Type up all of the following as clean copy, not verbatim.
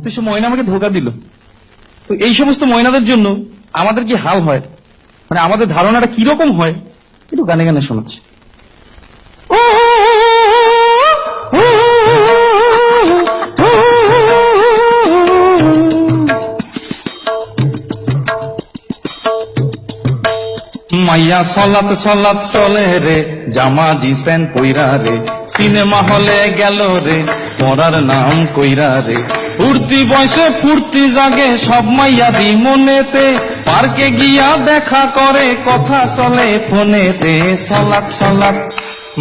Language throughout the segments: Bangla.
তো সে ময়না আমাকে ধোকা দিল। তো এই সমস্ত ময়নাদের জন্য আমাদের কি হাল হয়, মানে আমাদের ধারণাটা কিরকম হয়, একটু গানে গানে শোনাচ্ছি। মাইয়া সলাত সলাত চলে রে, জামা জিন্স প্যান্ট পইরা রে, সিনেমা হলে গেল রে, পড়ার নাম কইরা রে। ফুর্তি বয়সে ফুর্তি জাগে সব মাইয়াদি মনেতে, পার্কে গিয়া দেখা করে কথা চলে ফোনেতে। সলাত সলাত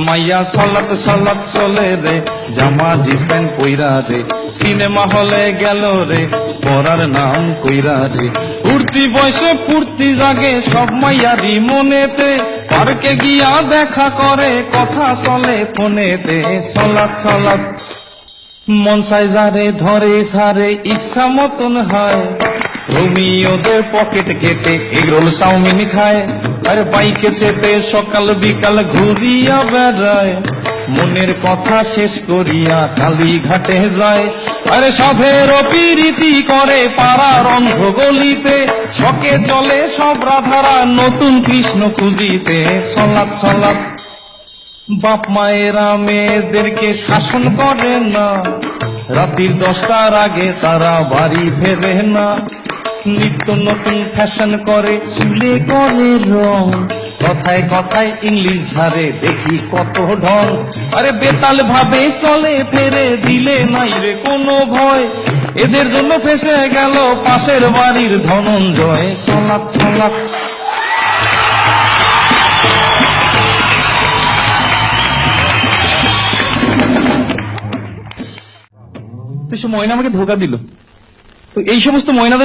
মাইয়া সলাত সলাত চলে রে, জামা জিন্স প্যান্ট পইরা রে, সিনেমা হলে গেল রে, পড়ার নাম কইরা রে। ফুর্তি বয়সে ফুর্তি জাগে সব মাইয়াদি মনেতে, পার্কে গিয়া দেখা করে কথা চলে ফোনেতে। সলাত সলাত মন চাই যারে ধরে সারে ইচ্ছা মতন হয়, রোমিওদের পকেট কেটে এগরোল চাউমিন খায়, আর বাইকে চেপে সকাল বিকাল ঘুরিয়া বেড়ায়, মনের কথা শেষ করিয়া কালীঘাটে যায়। আরে সাধের পিরিতি করে পাড়ার অন্ধ গলিতে, ছকে চলে সব রাধারা নতুন কৃষ্ণ খুঁজিতে। সলাত সলাত বাপ মায়েরা মেয়েদেরকে শাসন করে না, রাত্রির 10টার আগে তারা বাড়ি ফেরে না, নিত্য নতুন ফ্যাশন করে চুলে করে রং, কথায় কথায় ইংলিশ ঝাড়ে দেখি কত ঢং। আরে বেতাল ভাবে চলে ফেরে দিলে নাই রে কোনো ভয়, এদের জন্য ফেসে গেল পাশের বাড়ির ধনঞ্জয়। সলাত সলাত তো সে ময়না আমাকে ধোকা দিল। তো এই সমস্ত ময়নাদের